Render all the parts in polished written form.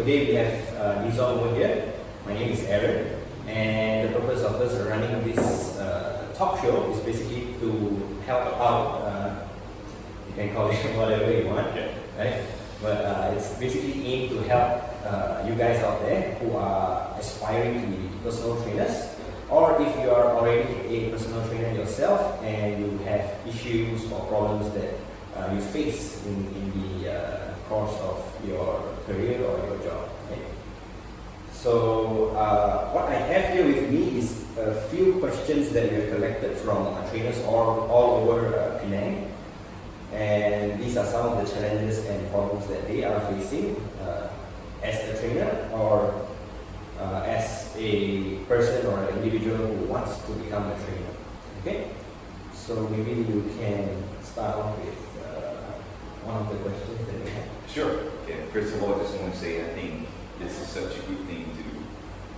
today we have Nizom over here. My name is Aren, and the purpose of us running this talk show is basically to help out, you can call it whatever you want, right? But it's basically aimed to help you guys out there who are aspiring to be personal trainers, or if you are already a personal trainer yourself and you have issues or problems that you face in the course of your career or your job. Okay? So what I have here with me is a few questions that we have collected from trainers all over Penang, and these are some of the challenges and problems that they are facing as a trainer or as a person or an individual who wants to become a trainer. Okay, so maybe you can start off with one of the questions that we have. Sure. Okay. First of all, I just want to say I think this is such a good thing to do,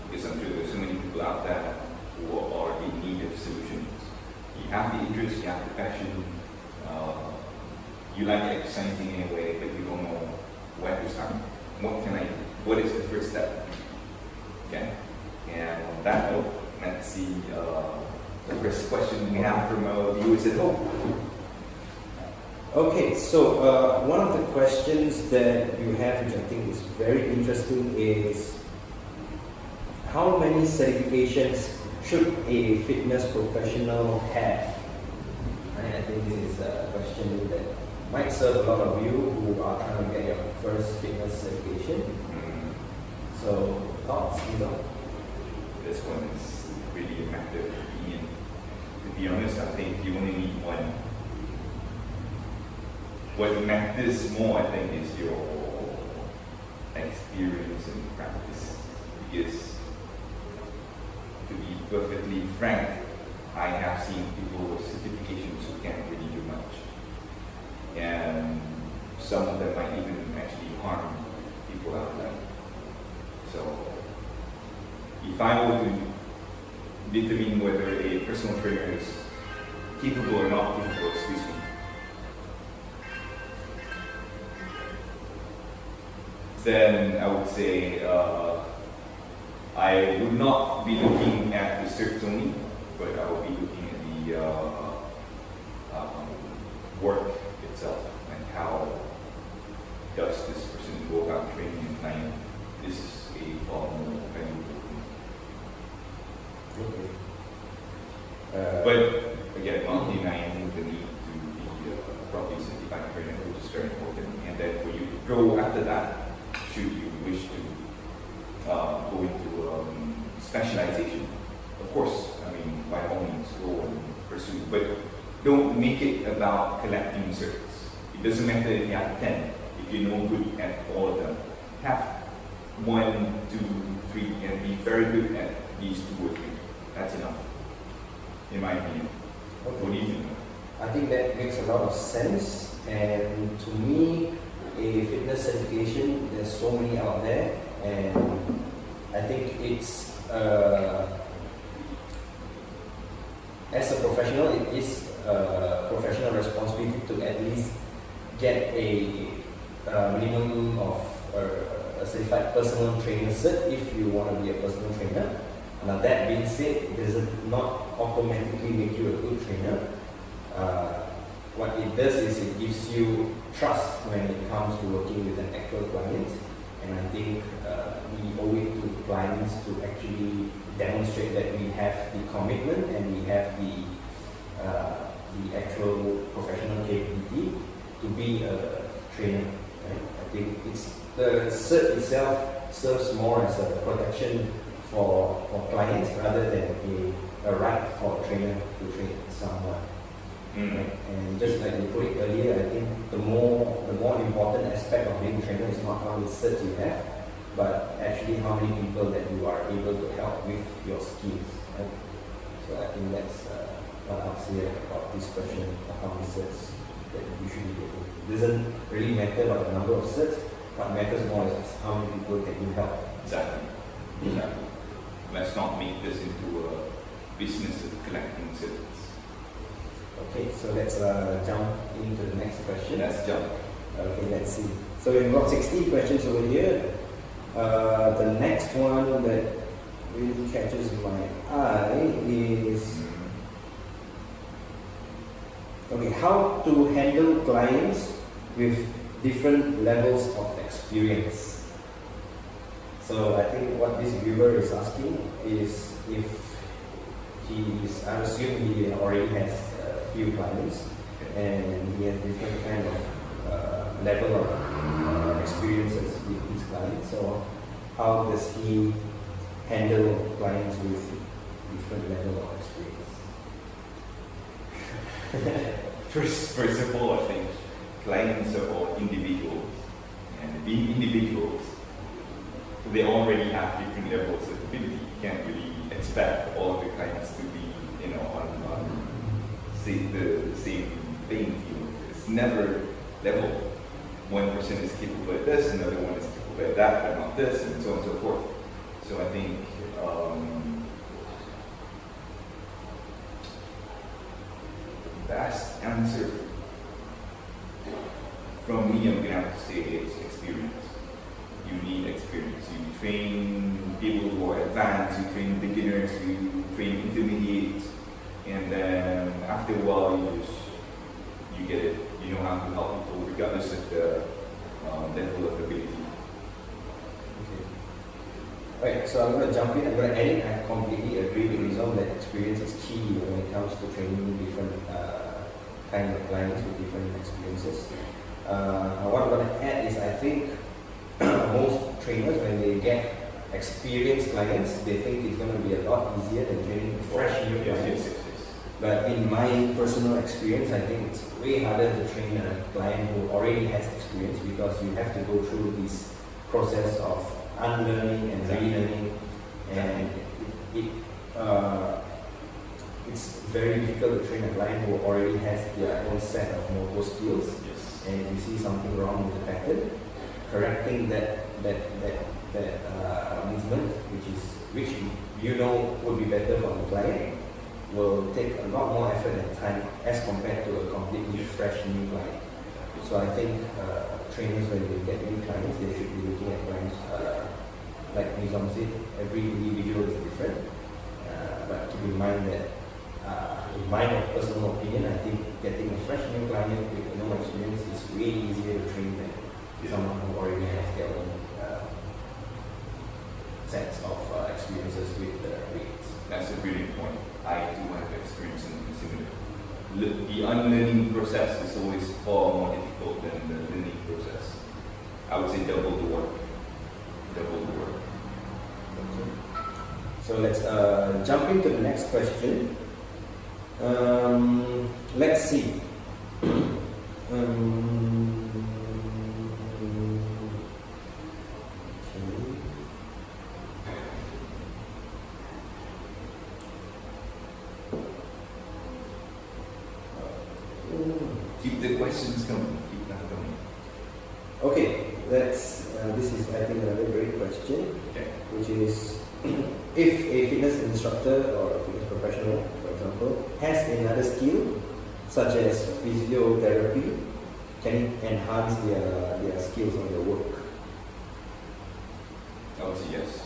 because I'm sure there's so many people out there who are in need of solutions. You have the interest, you have the passion, you like exercising in a way, but you don't know where to start. What is the first step? Okay. And on that note, let's see the first question we have from our viewers at home. Okay, so one of the questions that you have, which I think is very interesting, is how many certifications should a fitness professional have? Right, I think this is a question that might serve a lot of you who are trying to get your first fitness certification. So, thoughts, Nizom? This one is really a matter of opinion. To be honest, I think you only need one. What matters more, I think, is your experience and practice. Because, to be perfectly frank, I have seen people with certifications who can't really do much. And some of them might even actually harm people out there. So, if I were to determine whether a personal trainer is capable or not capable, then I would say I would not be looking at the certs only, but I would be looking at the work itself and how does this person go about training and client. This is a far more valuable thing. Okay. But again, not denying the need to be a properly certified trainer, which is very important. And then for you to grow after that, should you wish to go into specialization, of course, I mean, by all means, go and pursue, but don't make it about collecting certs. It doesn't matter if you have 10, if you're no good at all of them. Have 1, 2, 3, and be very good at these 2 or 3. That's enough, in my opinion. Okay. What do you think? I think that makes a lot of sense, and to me, a fitness certification, there's so many out there, and I think it's as a professional, it is a professional responsibility to at least get a minimum of a certified personal trainer cert if you want to be a personal trainer. Now that being said, it does not automatically make you a good trainer. What it does is it gives you trust when it comes to working with an actual client, and I think we owe it to clients to actually demonstrate that we have the commitment and we have the actual professional capability to be a trainer. Right? I think the cert itself serves more as a protection for clients rather than a right for a trainer to train someone. Right? And just like you put it earlier, I think the more important aspect of being a trainer is not how many certs you have, but actually how many people that you are able to help with your skills. Right? So I think that's what I'll say about this question of how many certs that you should be getting. It doesn't really matter about the number of certs. What matters more is how many people can you help. Exactly. Exactly. Let's not make this into a business of collecting certs. Okay, so let's jump into the next question. Let's jump. Okay, let's see. So we've got 16 questions over here. The next one that really catches my eye is okay, how to handle clients with different levels of experience. So I think what this viewer is asking is if I assume he already has a few clients and he has different kind of level of experiences with his clients. So how does he handle clients with different level of experience? First of all, I think clients are all individuals, and being individuals, they already have different levels of ability. You can't really expect all of your clients to be, on the same playing field. It's never level. One person is capable at this, another one is capable at that, but not this, and so on and so forth. So I think the answer from me, I'm gonna have to say it's experience. You need experience. You train people who are advanced, you train beginners, you train intermediate, and then after a while you get it. You know how to help people regardless of the level of ability. Okay. Right, so I'm going to jump in. I'm going to add in. I completely agree with Nizom that experience is key when it comes to training different kind of clients with different experiences. What I'm going to add is I think most trainers, when they get experienced clients, they think it's going to be a lot easier than training fresh new clients. Yes. But in my personal experience, I think it's way harder to train a client who already has experience because you have to go through this process of unlearning and relearning, and it's very difficult to train a client who already has their own set of motor skills. Yes. And if you see something wrong with the pattern, correcting that movement, which you know would be better for the client, will take a lot more effort and time as compared to a completely fresh new client. So I think trainers, when they get new clients, they should be looking at clients like Nizom said, every individual is different. But keep in mind that in my personal opinion, I think getting a fresh new client with no experience is way easier to train than someone who already has their own sets of experiences with the weights. That's a brilliant point. I do have experience in similar. The unlearning process is always far more difficult than the learning process. I would say double the work. Okay. So let's jump into the next question. Let's see. Keep the questions coming. Keep them coming. Okay, this is I think another great question, Okay. which is if a fitness instructor or a fitness professional, for example, has another skill such as physiotherapy, can it enhance their skills on their work? I would say yes.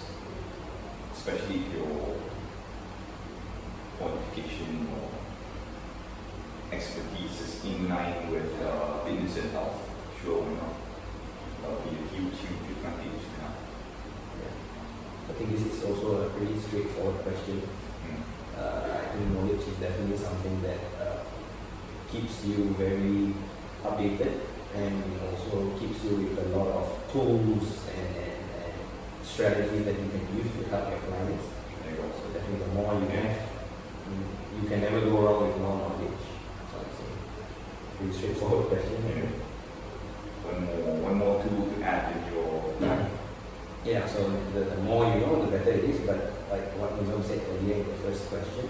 Especially if your qualification or expertise is in line with fitness and health. Sure, why not? That would be a huge advantage to have. I think this is also a pretty straightforward question. I think knowledge is definitely something that keeps you very updated, and it also keeps you with a lot of tools and strategies that you can use to help your clients. There you go. So definitely the more you have, you can never go wrong with more knowledge. So it's a pretty straightforward question. One more tool to add in your life. Yeah, so the more you know, the better it is. But like what Nizom said earlier in the first question,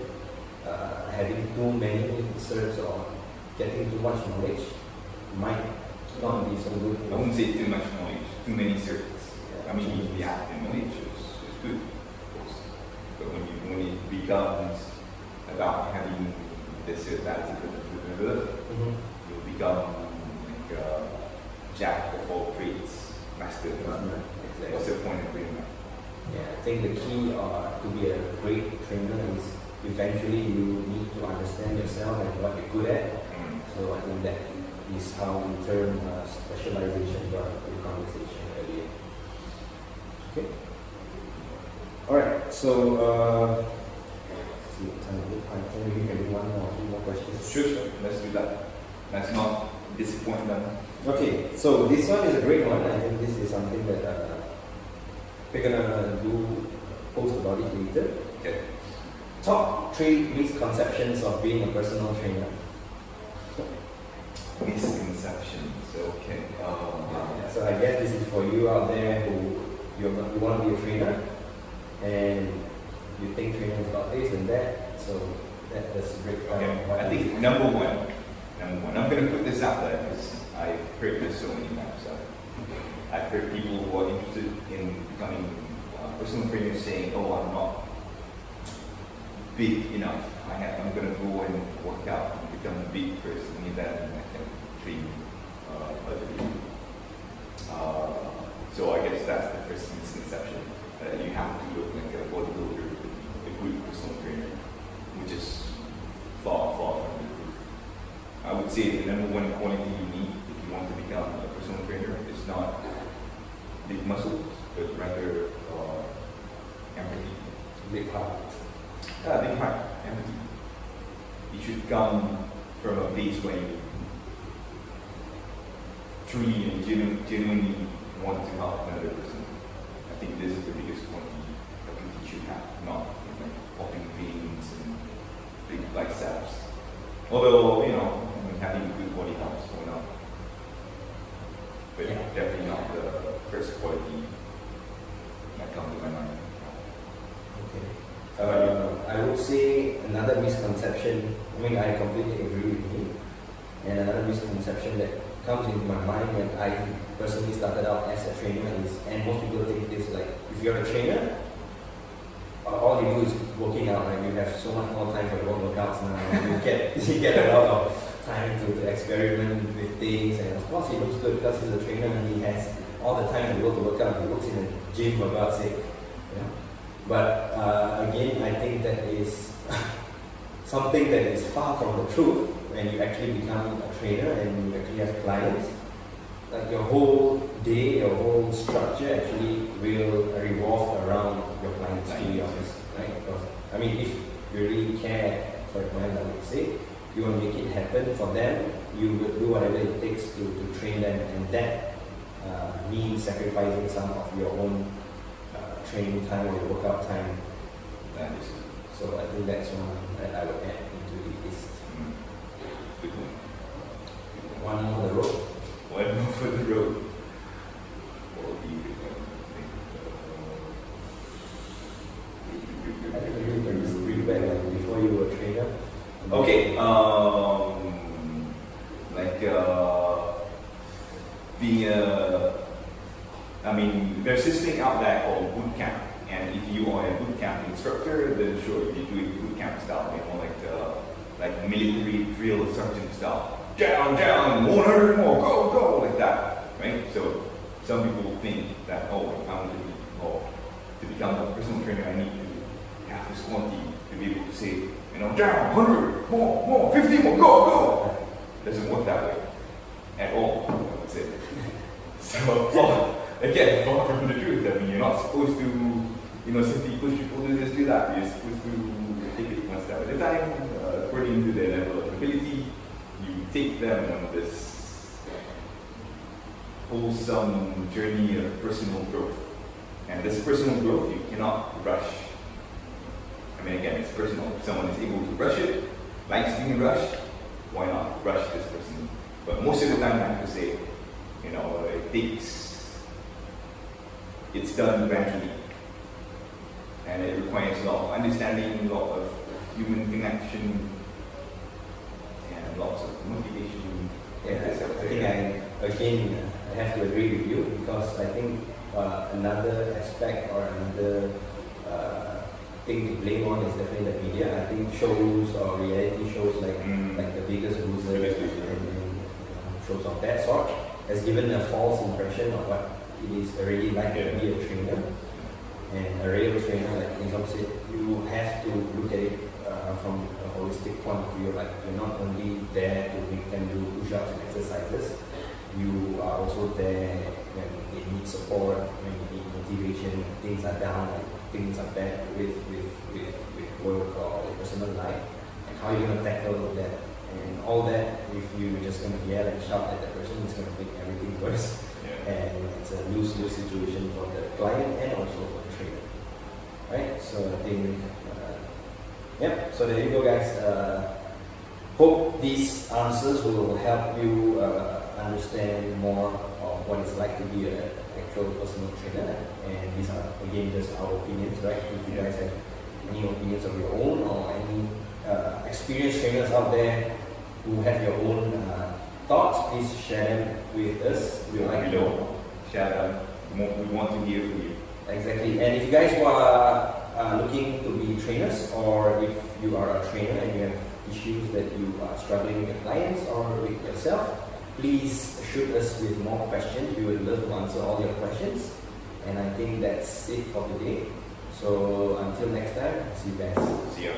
having too many certs or getting too much knowledge might not be so good. I wouldn't say too much knowledge, too many certs. Yeah, I mean, if you have the knowledge, it's good, of course. But when it becomes about having this cert, that, Mm-hmm. you'll become like a jack of all trades. master it. Exactly. What's the point of doing that? Yeah, I think the key to be a great trainer is eventually you need to understand yourself and what you're good at. So I think that is how we turn specialization to the conversation earlier. Okay. Alright, so see what time it is. I think we can do one or two more questions. Sure. Let's do that. Let's not disappoint them. Okay, so this one is a great one. I think this is something that we're gonna do post about it later. Okay. Top 3 misconceptions of being a personal trainer. Misconceptions. Okay. So I guess this is for you out there who you want to be a trainer and you think training is about this and that. So that's a great point. Okay. I think number one, I'm going to put this out there because I've heard this so many times. I've heard people who are interested in becoming personal trainers saying, "Oh, I'm not big enough. I'm going to go and work out and become big first, and then I can train other people." So I guess that's the first misconception, that you have to look like a bodybuilder to be a good personal trainer, which is far from the truth. I would say the number one quality you need if you want to become a personal trainer is not big muscles, but rather empathy. Big heart. Big heart, empathy. You should come from a place where you truly and genuinely want to help another person. I think this is the biggest quality that you should have, not like popping veins and big biceps. Although, having a good body helps, or not. But Yeah. definitely not the first quality that comes to my mind. Okay. I would say another misconception, I completely agree with you. And another misconception that comes into my mind when I personally started out as a trainer is, and most people think this, like, if you're a trainer, all you do is working out, right? You have so much more time for your own workouts now. You get a lot of time to experiment with things, and of course he looks good because he's a trainer and he has all the time to go to work out. He works in a gym for God's sake. But again, I think that is something that is far from the truth. When you actually become a trainer and you actually have clients, like your whole day, your whole structure actually will revolve around your clients, to be honest, right? Because, if you really care for a client, I would say, you want to make it happen for them, you will do whatever it takes to train them, and that means sacrificing some of your own training time or your workout time. That is So I think that's one that I would add into the list. good one. One more on the road. One more for the road. What would be I think you can just bring back before you were a trainer. Okay, there's this thing out there called boot camp, and if you are a boot camp instructor, then sure, you're doing boot camp style, like military drill sergeant style. Down, 100 more, go, like that, right? So some people think that, if I want to become a personal trainer, I need to have this quality to be able to say, down, 100, more, 50 more, go. Doesn't work that way at all, I would say. So, again, far from the truth. You're not supposed to, simply push people to this, do that. You're supposed to take it one step at a time, according to their level of ability. You take them on this wholesome journey of personal growth. And this personal growth, you cannot rush. Again, it's personal. If someone is able to rush it, likes being rushed, why not rush this person? But most of the time, I have to say, it's done gradually. And it requires a lot of understanding, a lot of human connection, and lots of motivation. I think I have to agree with you, because I think another aspect or another thing to blame on is definitely the media. I think shows or reality shows like The Biggest Loser and shows of that sort has given a false impression of what it is already like to be a trainer. And a real trainer, like Nizom said, you have to look at it from a holistic point of view. Like you're not only there to make them do push-ups and exercises, you are also there when they need support, when they need motivation, when things are down, like things are bad with work or their personal life, and how you're going to tackle that. And all that, if you're just going to yell and shout at that person, it's going to make everything worse. And it's a lose-lose situation for the client and also for the trainer. Right? So I think, so there you go, guys. Hope these answers will help you understand more of what it's like to be an actual personal trainer. And these are, again, just our opinions, right? If you guys have any opinions of your own or any experienced trainers out there who have your own thoughts, please share them with us. We would like to know. Share them. We want to hear from you. Exactly. And if you guys are looking to be trainers, or if you are a trainer and you have issues that you are struggling with your clients or with yourself, please shoot us with more questions. We would love to answer all your questions. And I think that's it for today. So until next time, see you guys. See ya.